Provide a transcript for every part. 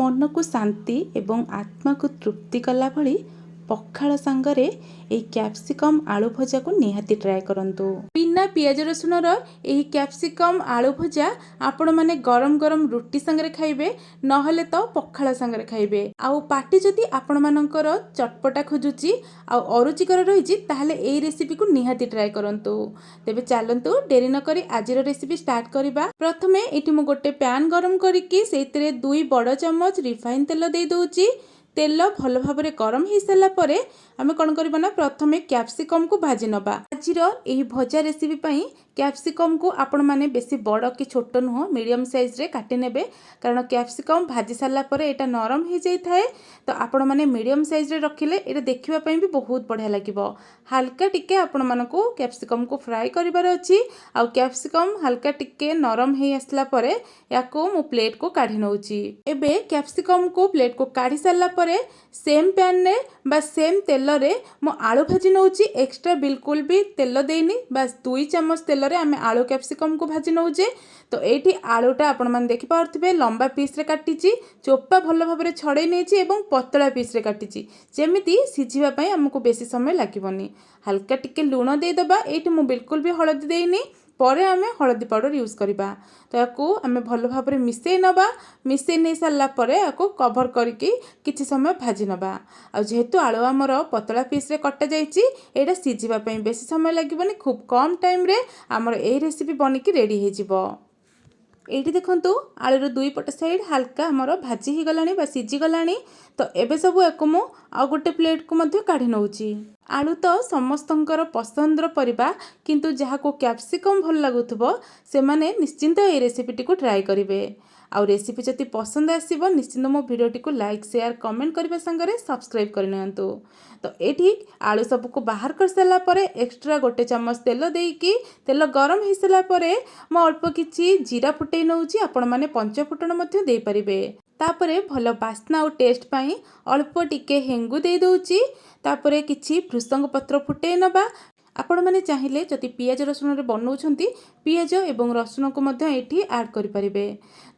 मन को शांति एवं आत्मा को तृप्ति कला भली पखाल सांगरे यही कैप्सिकम आलू भजा को निहाती ट्राए करंतु। बिना पियाज रसुण यही कैप्सिकम आलू भजा आपण माने गरम गरम रुटी संगरे खाइबे नहले तो पखाल संगरे खाइबे। आउ पार्टी जदि आपण मानकर चटपटा खोजुची आउ अरुचिकर रही ताहले एही रेसिपी को निहाती ट्राए करंतु। तेबे चलंतु डेरी न करी आजिर रेसिपी स्टार्ट करिबा। प्रथमे एठी मु गोटे पैन गरम करिकी सेतिरे 2 बड़ चम्मच रिफाइन तेल दे दोची। तेल भल भाव गरम हो सारा पर आम कौन करना प्रथमे कैप्सिकम को भाजी नवा। आज यही भजा रेसिपी पाई कैप्सिकम को आपण माने बेसी बड़ कि छोट नुह मीडियम साइज रे काटी नेबे कारण कैप्सिकम भाजी सारा पर एटा नरम हो जाए थाए तो आपण माने मीडियम साइज रे रखिले एटा देखिबा पई भी बहुत बढ़िया लागिबो। हल्का टिके आपण मानको कैप्सिकम को फ्राई करिवार अछि। आ कैप्सिकम हल्का टिके नरम हो आसला परे याको मु प्लेट को काढी नउची। एबे कैप्सिकम को प्लेट को काढी सारला परे सेम पैन रे बा सेम तेल रे मु आलू भाजी नउची। एक्स्ट्रा बिल्कुल भी तेल देनी बस 2 चम्मच तेल रे आमे आलू कैप्सिकम को भाजी नउजे। तो एठी आलूटा आपण मान देखि पारथिबे लंबा पीस रे काटिची चोपा भल भाव रे छड़े नेची एवं पतला पीस रे काटिची जेमिति सिझिबा पई हमकु बेसी समय लागिबनी। हल्का टिके लूण दे दबा। एठी मु बिल्कुल भी हळदी देइनी परे आमे हळदी पाउडर यूज करिबा। तो याकू आमे भल भाव रे मिसै नबा। मिसै नै सारला परे याकू कवर करके किछि समय भाजी नबा। आ जेहेतु आलू हमर पतला पीस रे कटा जाईची एटा सिझिबा पई बेसी समय लागिबनी। खूब कम टाइम रे हमर एही रेसिपी बनिकी रेडी हे जिवो। एठी देखंतु आलूर 2 पट साइड हल्का हमर भाजी ही गलानी बा सिझी गलानी। तो एबे सब याकू मु आ गोटे प्लेट को मध्य काढी नउची। आलू तो समस्तंकर पसंदर परिबा किंतु जहाको कैप्सिकम भल लागुथबो से माने निश्चिंत ए रेसिपीटी को ट्राई करिवे। आउ रेसिपी जति पसंद आसीबो निश्चिंत मो वीडियोटी को लाइक शेयर कमेंट करबा संगरे सब्सक्राइब करनियंतु। तो एठी आलू सब को बाहर कर साला परे एक्स्ट्रा गोटे चम्मच तेल देकी तेल गरम हो साला परे मो अल्प किछि जीरा फुटै नउची। आपण माने पंच फुटण मध्य दे परिबे। तापरे भल बास्ना और टेस्ट पाई अल्प टिके हेंगु दे दोची। तापरे किछि भृसंग पत्र फुटै नबा। आपण माने चाहिले जति पियाज रसुण रे बनौछंती पियाज एवं रसुण को मध्य एठी ऐड करि परिबे।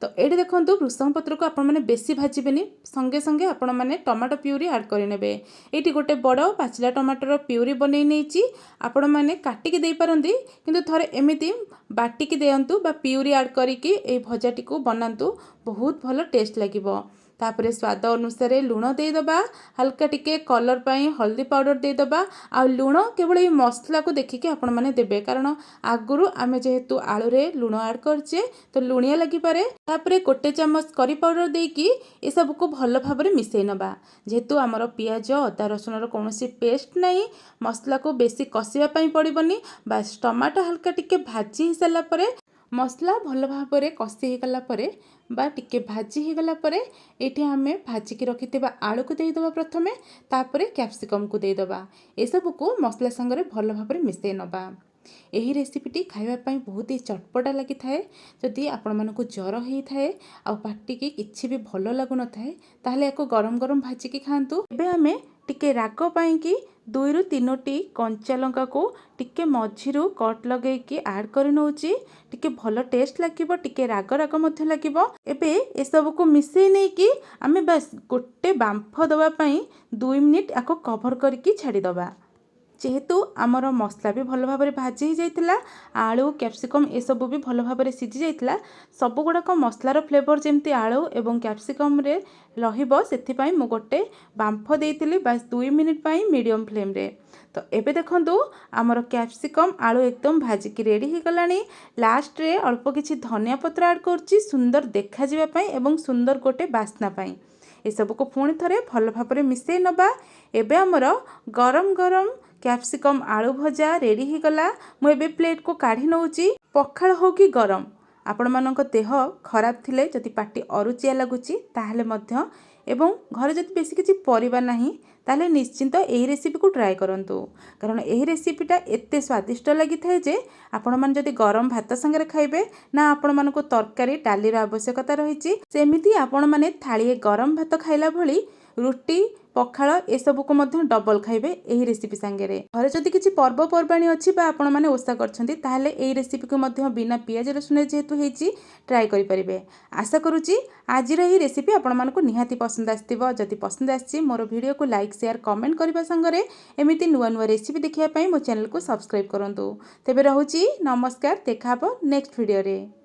तो एठी देखंतु भृसंग पत्र को आपण माने बेसी भाजिबेनी संगे संगे आपण माने टमाटो प्यूरी ऐड करि नेबे। एठी गोटे बड़ पाचिला टमाटर प्यूरी बनै नेची आपण माने काटी के देई पारंती किंतु थरे एमिति बाटी के देयंतु बा प्यूरी ऐड करिकि ए भजाटी को बनांतु बहुत भलो टेस्ट लागिबो। तापरे स्वाद अनुसार लूण दे दबा। हल्का टिके कलर पाई हल्दी पाउडर दे दबा। आ लूण केवल ये मसला को देखिके आपण माने देबे कारण आगुरु आमे जेहेतु आलू रे लूण ऐड करछे तो लुणिया लागि पारे। तापरे गोटे चम्मच करी पाउडर देकी ए सब को भल भाबरे मिसै नबा। जेहेतु हमर पियाज अदा रसुण रो कोनोसी पेस्ट नाही मसला को बेसी कसिबा पई पड़िबनी। बस टमाटो हल्का टिके भाजी ही साला परे मसला भल भाव में कषि हो गला परे बा टिके भाजी हो गला परे एठी हमें भाजी की रखिथिबा आलू को देइदबा प्रथमे तापरे कैप्सिकम को देइदबा। ए सब को मसला संगरे भल भाव में मिसै नबा। एही रेसिपीटी खाइबा पई बहुत ही चटपटा लगी थाए। जदि आपण मानको ज्वर होई थाए आ पार्टी की किछि भी भल लागु न थाए ताहले एको गरम गरम भाजी की खांतु। एबे हमें टिके राग पाई कि 2 रु 3टी कंचा लंका को टिके मझिरु कट लगे कि ऐड कर नउची। टिके भल टेस्ट लागिबो टिके राग राग मध्य लागिबो। एबे ए सब को मिसै नै कि आमे बस गोटे बांफ दवा पई 2 मिनिट आको कवर करके छाड़ी दबा। जेहेतु आमर मसला भी भल भाव में भाजी ही जाइतिला आलू कैप्सिकम ए सब भी भल भाव में सिझी जाइतिला सब गुड़ाक मसलार फ्लेवर जेमती आलू एवं कैप्सिकम रे रहिबो सेथि पई मु गोटे बांफ देइतिली बस 2 मिनिट पई मीडियम फ्लेम रे। तो एबे देखंतु आमर कैप्सिकम आलू एकदम भाजी की रेडी ही गलानी। लास्ट रे अल्प किछि धनिया पत्र ऐड करछि सुंदर देखा जिबा पई एवं सुंदर गोटे बास्ना पई। ए सब को पुणी थरे भल भाव में मिसै नबा। एबे आमर गरम गरम कैप्सिकम आलू भजा रेडी ही गला। मु एबे प्लेट को काढी नउची। पखाल हो कि गरम आपण मानक देह खराब थिले जदि पाटी अरुचिया लागुची ताहले मध्य एवं घरे जदि बेसी किछि परिबा नाही ताहले निश्चिंत एही रेसिपी को ट्राई करंतु कारण एही रेसिपीटा एते स्वादिष्ट लगी थाए जे आपण मान जदि गरम भात संगे खाइबे ना आपण मानको तरकारी डालीर आवश्यकता रहिची सेमिति आपण माने थाळीए गरम भात खाइला भली ରୁଟି पखाल एसबू को डबल खाइबे यही रेसिपी सांगे घरे जदि किसी पर्वपर्वाणी अच्छी आपण मैंने ओषा कर रेसिपी को बिना पियाज रसुन जेहेतु होती ट्राए करेंगे। आशा करुच्ची आज यही रेसिपी आपण मानक निहाती पसंद आसथिबो। जदि पसंद आसी मोर वीडियो को लाइक शेयर कमेंट करने संगे एमती नुआ नुआ रेसिपी देखिए मो चैनल को सब्सक्राइब करूँ। तेबे रहुची नमस्कार, देखा नेक्स्ट वीडियो रे।